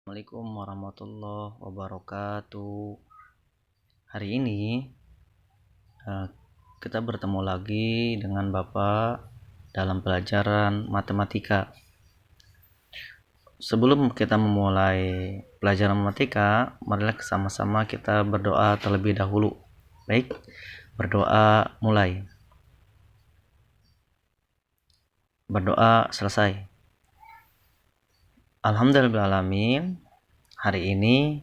Assalamualaikum warahmatullahi wabarakatuh. Hari ini kita bertemu lagi dengan Bapak dalam pelajaran matematika. Sebelum kita memulai pelajaran matematika, marilah sama-sama kita berdoa terlebih dahulu. Baik, berdoa mulai. Berdoa selesai. Alhamdulillahirrahmanirrahim. Hari ini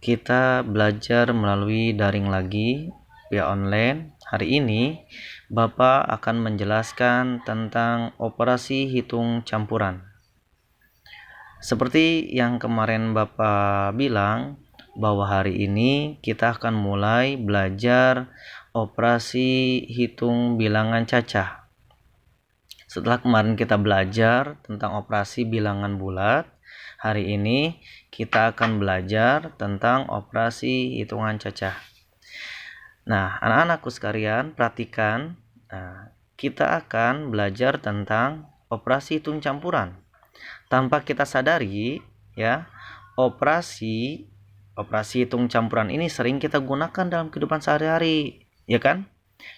kita belajar melalui daring lagi via online. Hari ini Bapak akan menjelaskan tentang operasi hitung campuran. Seperti yang kemarin Bapak bilang, bahwa hari ini kita akan mulai belajar operasi hitung bilangan cacah. Setelah kemarin kita belajar tentang operasi bilangan bulat, hari ini kita akan belajar tentang operasi hitungan cacah. Nah, anak-anakku sekalian, perhatikan. Kita akan belajar tentang operasi hitung campuran. Tanpa kita sadari, ya, operasi hitung campuran ini sering kita gunakan dalam kehidupan sehari-hari, ya kan?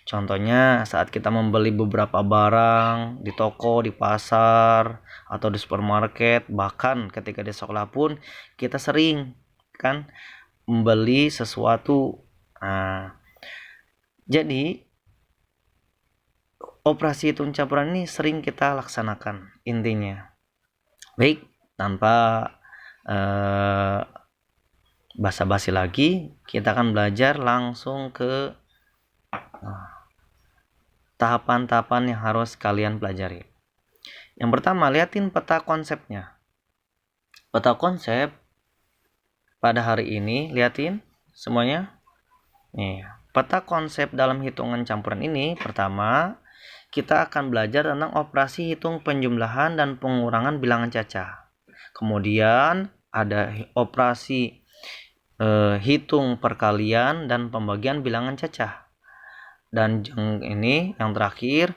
Contohnya saat kita membeli beberapa barang di toko, di pasar, atau di supermarket, bahkan ketika di sekolah pun kita sering kan membeli sesuatu. Jadi operasi hitung campuran ini sering kita laksanakan intinya. Baik, tanpa basa-basi lagi, kita akan belajar langsung ke tahapan-tahapan yang harus kalian pelajari. Yang pertama, liatin peta konsepnya. Peta konsep pada hari ini, liatin semuanya. Nih, peta konsep dalam hitungan campuran ini, pertama, kita akan belajar tentang operasi hitung penjumlahan dan pengurangan bilangan cacah. Kemudian ada operasi hitung perkalian dan pembagian bilangan cacah. Dan yang terakhir,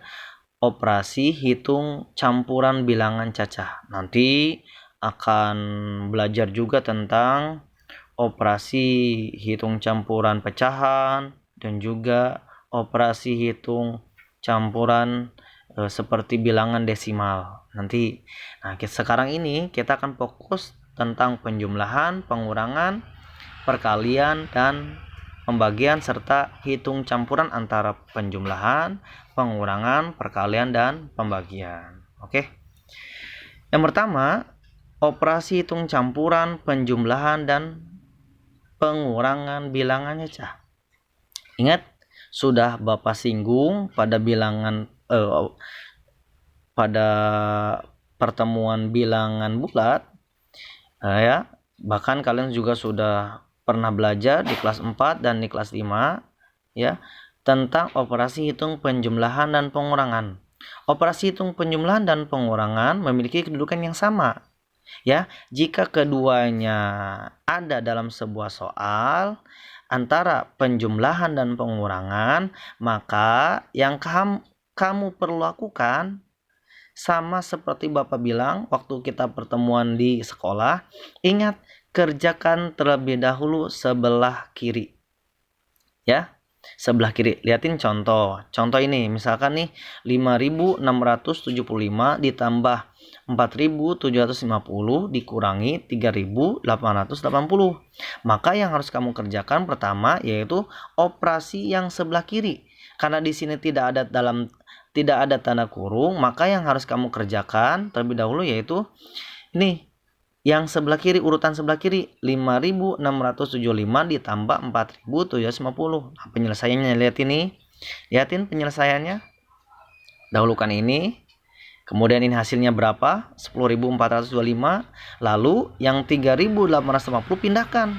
operasi hitung campuran bilangan cacah. Nanti akan belajar juga tentang operasi hitung campuran pecahan dan juga operasi hitung campuran seperti bilangan desimal. Nanti, sekarang ini kita akan fokus tentang penjumlahan, pengurangan, perkalian, dan pembagian serta hitung campuran antara penjumlahan, pengurangan, perkalian, dan pembagian. Oke. Yang pertama, operasi hitung campuran, penjumlahan, dan pengurangan bilangan cacah. Ingat, sudah Bapak singgung pada pada pertemuan bilangan bulat, ya. Bahkan kalian juga sudah pernah belajar di kelas 4 dan di kelas 5, ya, tentang operasi hitung penjumlahan dan pengurangan. Operasi hitung penjumlahan dan pengurangan memiliki kedudukan yang sama. Ya, jika keduanya ada dalam sebuah soal antara penjumlahan dan pengurangan, maka yang kamu perlu lakukan sama seperti Bapak bilang waktu kita pertemuan di sekolah, ingat, kerjakan terlebih dahulu sebelah kiri. Ya, sebelah kiri. Liatin contoh. Contoh ini, misalkan nih 5.675 ditambah 4.750 dikurangi 3.880. Maka yang harus kamu kerjakan pertama yaitu operasi yang sebelah kiri. Karena di sini tidak ada tanda kurung, maka yang harus kamu kerjakan terlebih dahulu yaitu ini, yang sebelah kiri, urutan sebelah kiri, 5.675 ditambah 4.750. Nah, penyelesaiannya lihatin penyelesaiannya. Dahulukan ini, kemudian ini hasilnya berapa? 10.425. Lalu yang 3.850 pindahkan,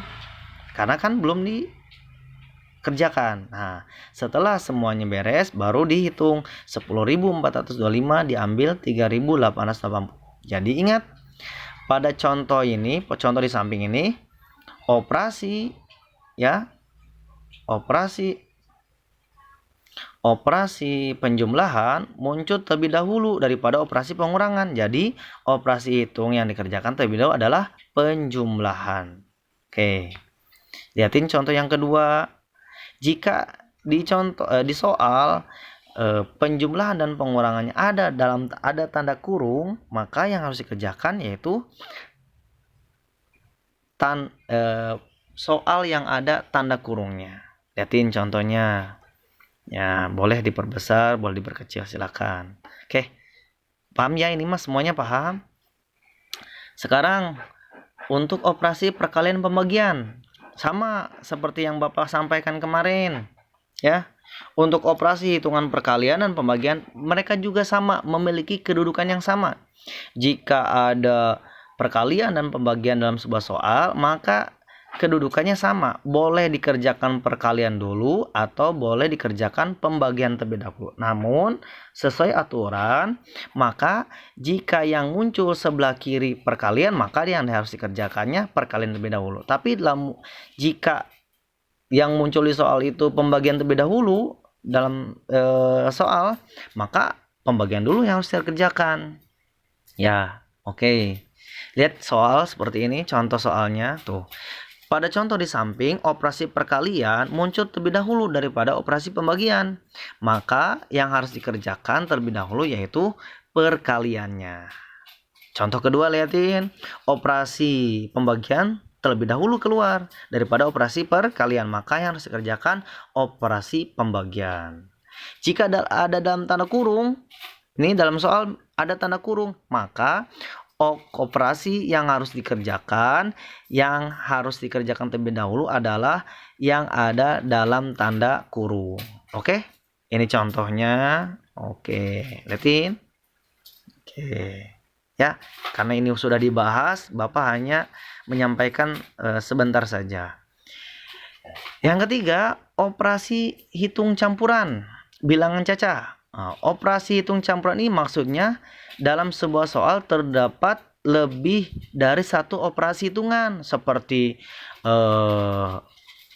karena kan belum dikerjakan. Nah, setelah semuanya beres, baru dihitung 10.425 diambil 3.880. Jadi ingat, pada contoh ini, contoh di samping ini, operasi operasi penjumlahan muncul terlebih dahulu daripada operasi pengurangan. Jadi, operasi hitung yang dikerjakan terlebih dahulu adalah penjumlahan. Oke. Lihatin contoh yang kedua. Jika di soal penjumlahan dan pengurangannya ada tanda kurung, maka yang harus dikerjakan yaitu soal yang ada tanda kurungnya. Lihatin contohnya. Ya, boleh diperbesar, boleh diperkecil, silakan. Oke. Paham ya ini Mas, semuanya paham? Sekarang untuk operasi perkalian pembagian sama seperti yang Bapak sampaikan kemarin, ya. Untuk operasi hitungan perkalian dan pembagian mereka juga sama, memiliki kedudukan yang sama. Jika ada perkalian dan pembagian dalam sebuah soal, maka kedudukannya sama. Boleh dikerjakan perkalian dulu atau boleh dikerjakan pembagian terlebih dahulu. Namun, sesuai aturan, maka jika yang muncul sebelah kiri perkalian, maka yang harus dikerjakannya perkalian terlebih dahulu. Tapi jika yang muncul di soal itu pembagian terlebih dahulu dalam soal, maka pembagian dulu yang harus dikerjakan. Ya, oke. Lihat soal seperti ini, contoh soalnya tuh. Pada contoh di samping, operasi perkalian muncul terlebih dahulu daripada operasi pembagian. Maka yang harus dikerjakan terlebih dahulu yaitu perkaliannya. Contoh kedua, lihatin. Operasi pembagian terlebih dahulu keluar daripada operasi perkalian. Maka yang harus dikerjakan operasi pembagian. Jika ada dalam tanda kurung, ini dalam soal ada tanda kurung, maka operasi yang harus dikerjakan terlebih dahulu adalah yang ada dalam tanda kurung. Oke, ini contohnya. Oke, lihatin. Oke, ya, karena ini sudah dibahas, Bapak hanya menyampaikan sebentar saja. Yang ketiga, operasi hitung campuran bilangan cacah. Operasi hitung campuran ini maksudnya dalam sebuah soal terdapat lebih dari satu operasi hitungan seperti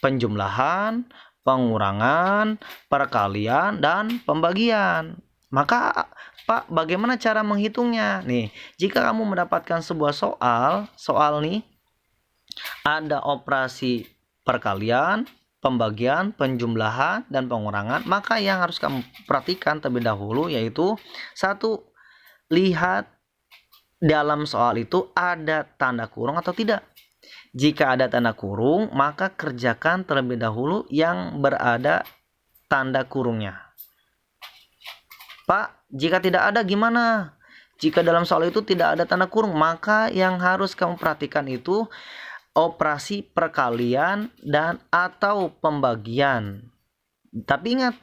penjumlahan, pengurangan, perkalian, dan pembagian. Maka Pak, bagaimana cara menghitungnya? Nih, jika kamu mendapatkan sebuah soal nih ada operasi perkalian, pembagian, penjumlahan, dan pengurangan, maka yang harus kamu perhatikan terlebih dahulu yaitu satu, lihat dalam soal itu ada tanda kurung atau tidak. Jika ada tanda kurung, maka kerjakan terlebih dahulu yang berada tanda kurungnya. Pak, jika tidak ada gimana? Jika dalam soal itu tidak ada tanda kurung, maka yang harus kamu perhatikan itu operasi perkalian dan atau pembagian. Tapi ingat,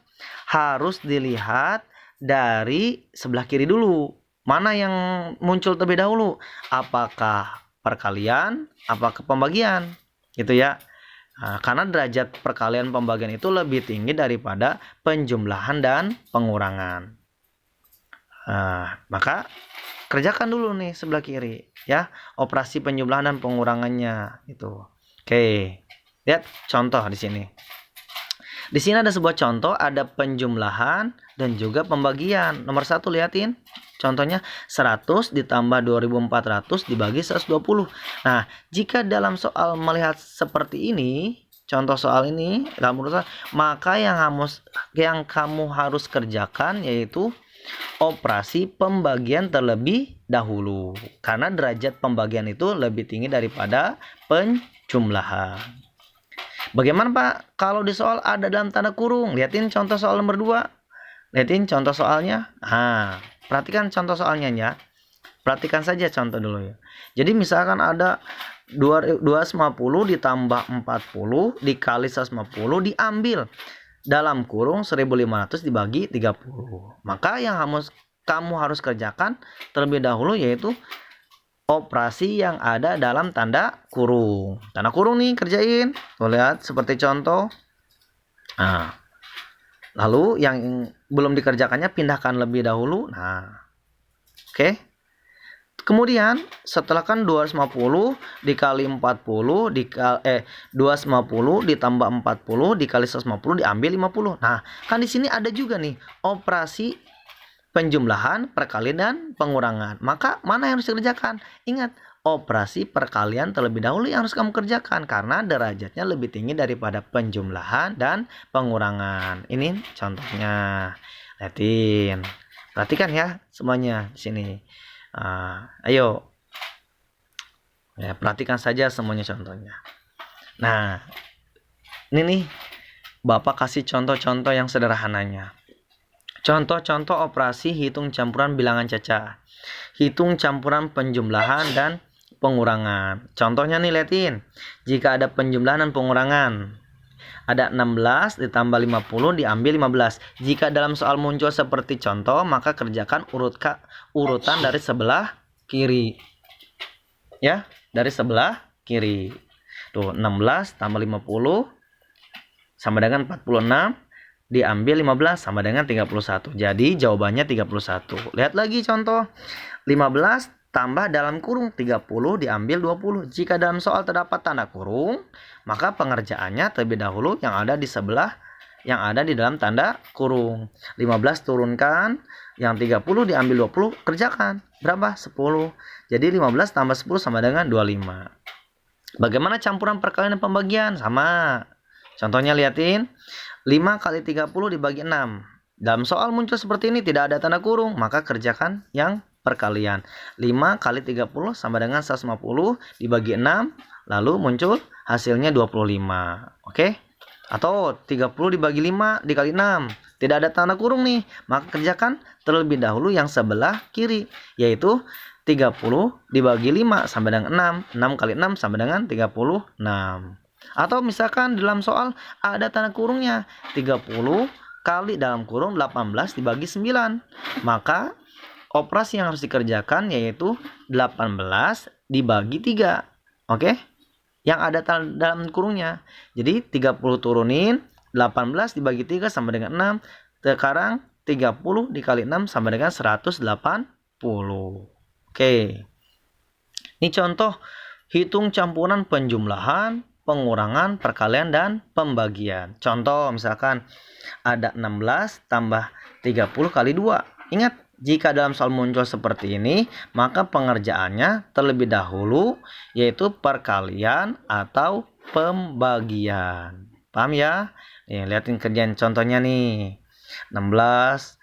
harus dilihat dari sebelah kiri dulu. Mana yang muncul terlebih dahulu? Apakah perkalian, apakah pembagian? Gitu ya. Nah, karena derajat perkalian pembagian itu lebih tinggi daripada penjumlahan dan pengurangan. Maka kerjakan dulu nih sebelah kiri ya, operasi penjumlahan dan pengurangannya itu. Oke. Lihat contoh di sini. Di sini ada sebuah contoh, ada penjumlahan dan juga pembagian. Nomor 1 lihatin. Contohnya 100 ditambah 2400 dibagi 120. Nah, jika dalam soal melihat seperti ini, contoh soal ini dalam urusan, maka yang kamu harus kerjakan yaitu operasi pembagian terlebih dahulu, karena derajat pembagian itu lebih tinggi daripada penjumlahan. Bagaimana Pak kalau di soal ada dalam tanda kurung? Lihatin contoh soal nomor 2. Lihatin contoh soalnya. Perhatikan contoh soalnya ya. Perhatikan saja contoh dulu ya. Jadi misalkan ada 250 ditambah 40 dikali 150 diambil dalam kurung 1500 dibagi 30. Maka yang kamu harus kerjakan terlebih dahulu yaitu operasi yang ada dalam tanda kurung. Tanda kurung nih kerjain. Tuh lihat seperti contoh. Nah, lalu yang belum dikerjakannya pindahkan lebih dahulu. Nah, oke. Kemudian setelah kan 250 dikali 40 250 ditambah 40 dikali 150 diambil 50. Nah, kan di sini ada juga nih operasi penjumlahan, perkalian dan pengurangan. Maka mana yang harus dikerjakan? Ingat, operasi perkalian terlebih dahulu yang harus kamu kerjakan karena derajatnya lebih tinggi daripada penjumlahan dan pengurangan. Ini contohnya. Lihatin. Perhatikan ya semuanya di sini. Ayo. Ya, perhatikan saja semuanya contohnya. Nah, ini nih Bapak kasih contoh-contoh yang sederhananya. Contoh-contoh operasi hitung campuran bilangan cacah. Hitung campuran penjumlahan dan pengurangan. Contohnya nih liatin. Jika ada penjumlahan dan pengurangan, ada 16 ditambah 50 diambil 15. Jika dalam soal muncul seperti contoh, maka kerjakan urutan dari sebelah kiri. Ya, dari sebelah kiri. Tuh, 16 tambah 50 sama dengan 46 diambil 15 sama dengan 31. Jadi jawabannya 31. Lihat lagi contoh. 15 tambah dalam kurung 30 diambil 20. Jika dalam soal terdapat tanda kurung, maka pengerjaannya terlebih dahulu yang ada di sebelah yang ada di dalam tanda kurung. 15 turunkan, yang 30 diambil 20, kerjakan. Berapa? 10. Jadi 15 tambah 10 sama dengan 25. Bagaimana campuran perkalian dan pembagian? Sama. Contohnya liatin. 5 kali 30 dibagi 6. Dalam soal muncul seperti ini tidak ada tanda kurung, maka kerjakan yang perkalian. 5 kali 30 sama dengan 150 dibagi 6, lalu muncul hasilnya 25. Oke? Atau 30 dibagi 5 dikali 6. Tidak ada tanda kurung nih, maka kerjakan terlebih dahulu yang sebelah kiri, yaitu 30 dibagi 5 sama dengan 6. 6 kali 6 sama dengan 36. Atau misalkan dalam soal ada tanda kurungnya, 30 kali dalam kurung 18 dibagi 9. Maka operasi yang harus dikerjakan yaitu 18 dibagi 3. Oke? Yang ada dalam kurungnya. Jadi 30 turunin, 18 dibagi 3 sama dengan 6. Sekarang 30 dikali 6 sama dengan 180. Oke. Ini contoh hitung campuran penjumlahan, pengurangan, perkalian, dan pembagian. Contoh misalkan ada 16 tambah 30 kali 2. Ingat, jika dalam soal muncul seperti ini, maka pengerjaannya terlebih dahulu yaitu perkalian atau pembagian. Paham ya? Nih, lihatin kerjaan contohnya nih. 16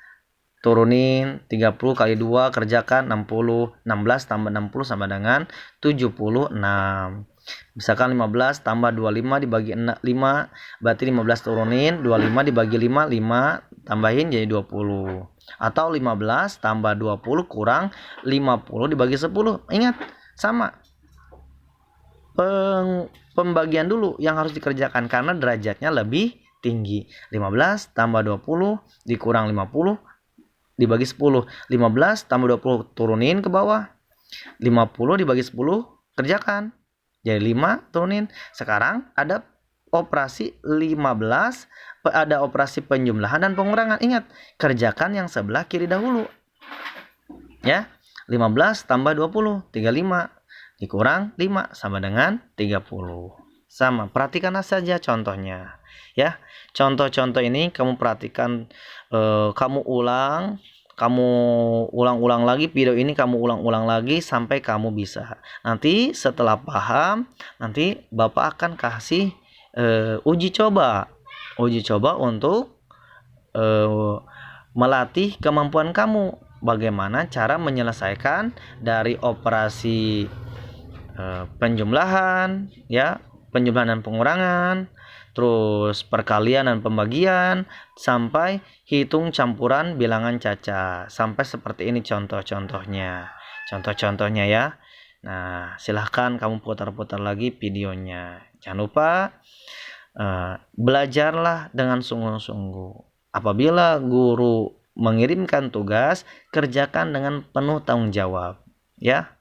turunin 30 kali 2 kerjakan 60. 16 tambah 60 sama dengan 76. Misalkan 15 tambah 25 dibagi 5, berarti 15 turunin, 25 dibagi 5, 5 tambahin jadi 20. Atau 15 tambah 20 kurang 50 dibagi 10. Ingat, sama. Pembagian dulu yang harus dikerjakan karena derajatnya lebih tinggi. 15 tambah 20 dikurang 50 dibagi 10. 15 tambah 20 turunin ke bawah. 50 dibagi 10 kerjakan. Jadi 5 turunin. Sekarang ada operasi 15, ada operasi penjumlahan dan pengurangan. Ingat, kerjakan yang sebelah kiri dahulu. Ya. 15 tambah 20, 35 dikurang 5 sama dengan 30. Sama, perhatikan saja contohnya. Ya. Contoh-contoh ini kamu perhatikan, kamu ulang-ulang lagi video ini, kamu ulang-ulang lagi sampai kamu bisa. Nanti setelah paham, nanti Bapak akan kasih uji coba untuk melatih kemampuan kamu bagaimana cara menyelesaikan dari operasi penjumlahan, ya, penjumlahan dan pengurangan, terus perkalian dan pembagian, sampai hitung campuran bilangan cacah. Sampai seperti ini contoh-contohnya. Contoh-contohnya ya. Nah, silahkan kamu putar-putar lagi videonya. Jangan lupa belajarlah dengan sungguh-sungguh. Apabila guru mengirimkan tugas, kerjakan dengan penuh tanggung jawab, ya.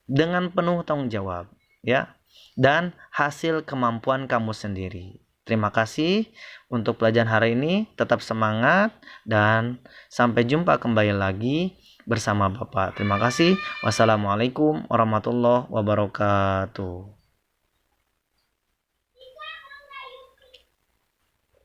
Dengan penuh tanggung jawab, ya, dan hasil kemampuan kamu sendiri. Terima kasih untuk pelajaran hari ini. Tetap semangat dan sampai jumpa kembali lagi bersama Bapak. Terima kasih. Wassalamualaikum warahmatullahi wabarakatuh.